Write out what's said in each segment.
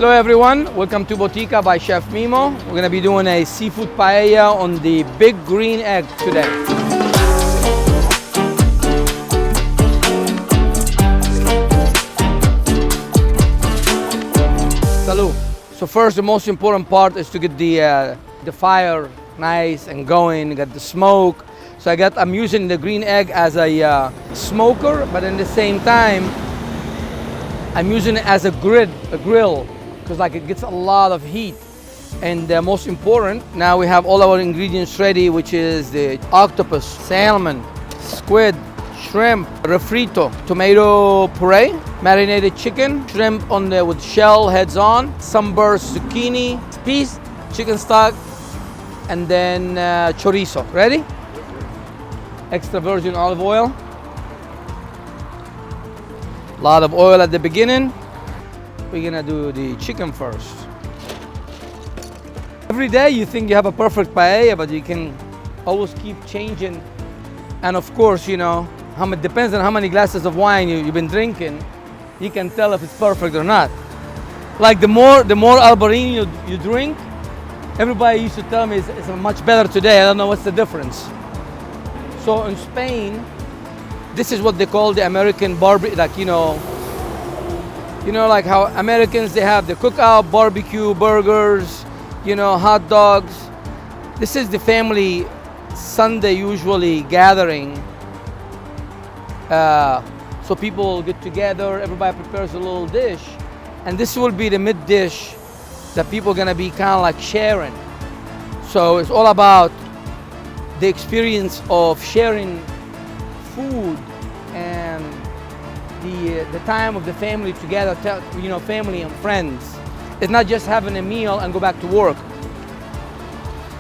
Hello everyone, welcome to Botica by Chef Mimmo. We're gonna be doing a seafood paella on the big green egg today. Salud. So first, the most important part is to get the fire nice and going, get the smoke. So I'm using the green egg as a smoker, but in the same time, I'm using it as a grill, because like it gets a lot of heat. And most important, now we have all our ingredients ready, which is the octopus, salmon, squid, shrimp, refrito, tomato puree, marinated chicken, shrimp with shell heads on, some burst zucchini, peas, chicken stock, and then chorizo. Ready? Extra virgin olive oil. A lot of oil at the beginning. We're gonna do the chicken first. Every day you think you have a perfect paella, but you can always keep changing. And of course, you know, it depends on how many glasses of wine you've been drinking. You can tell if it's perfect or not. Like the more Albarino you drink, everybody used to tell me it's much better today. I don't know what's the difference. So in Spain, this is what they call the American barbecue, like, you know, like how Americans, they have the cookout, barbecue, burgers, you know, hot dogs. This is the family Sunday usually gathering. So people get together, everybody prepares a little dish, and this will be the mid dish that people are gonna be kind of like sharing. So it's all about the experience of sharing food and the time of the family together, you know, family and friends. It's not just having a meal and go back to work.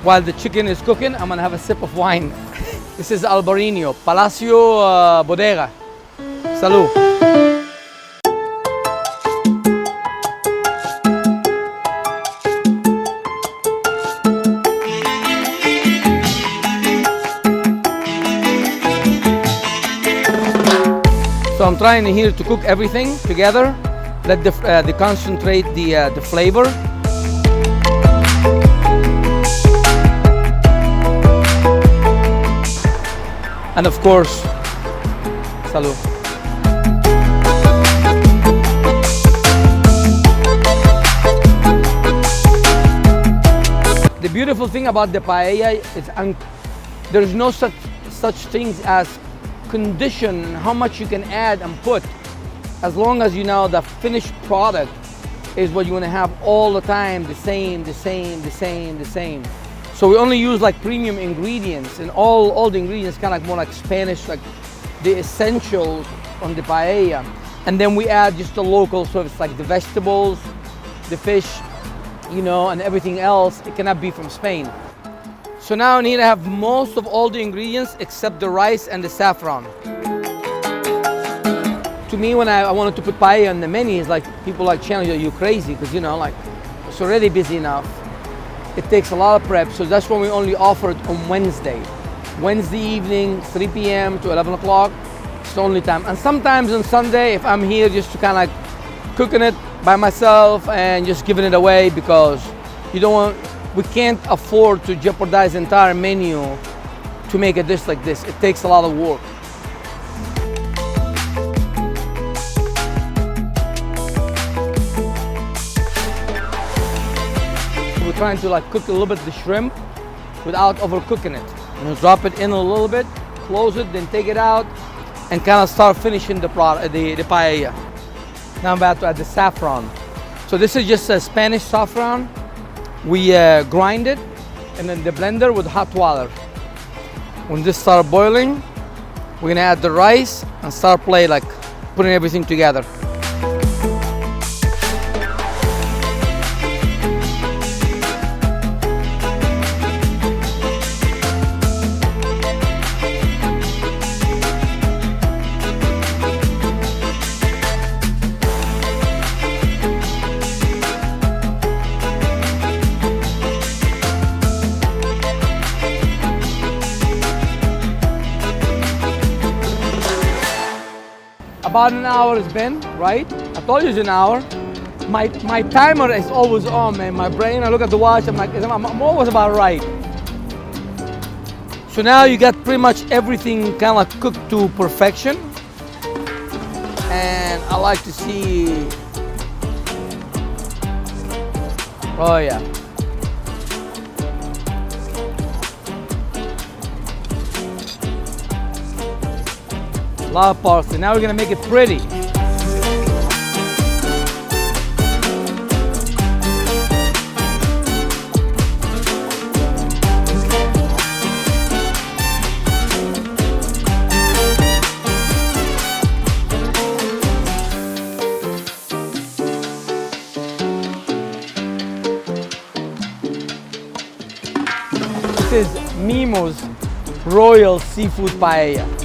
While the chicken is cooking, I'm gonna have a sip of wine. This is Albarino, Palacio Bodega. Salud. So I'm trying here to cook everything together, let the concentrate the flavor. And of course, salud. The beautiful thing about the paella is there's no such things as condition how much you can add and put, as long as you know the finished product is what you want to have all the time, the same. So we only use like premium ingredients, and all the ingredients kind of like more like Spanish, like the essentials on the paella, and then we add just the local, so it's like the vegetables, the fish, you know, and everything else. It cannot be from Spain. So now I need to have most of all the ingredients except the rice and the saffron. To me, when I wanted to put paella on the menu, it's like people like challenge you crazy, because, you know, like it's already busy enough. It takes a lot of prep, so that's when we only offer it on Wednesday evening, 3 p.m. to 11 o'clock. It's the only time. And sometimes on Sunday, if I'm here just to kind of like cooking it by myself and just giving it away, because we can't afford to jeopardize the entire menu to make a dish like this. It takes a lot of work. We're trying to like cook a little bit the shrimp without overcooking it. And drop it in a little bit, close it, then take it out, and kind of start finishing the paella. Now I'm about to add the saffron. So this is just a Spanish saffron. We grind it and then the blender with hot water. When this starts boiling, we're gonna add the rice and start putting everything together. About an hour has been, right? I told you it's an hour. My timer is always on, man. My brain, I look at the watch, I'm like, I'm always about right. So now you got pretty much everything kind of like cooked to perfection. And I like to see, oh yeah. A lot of parsley. Now we're gonna make it pretty. This is Mimmo's Royal Seafood Paella.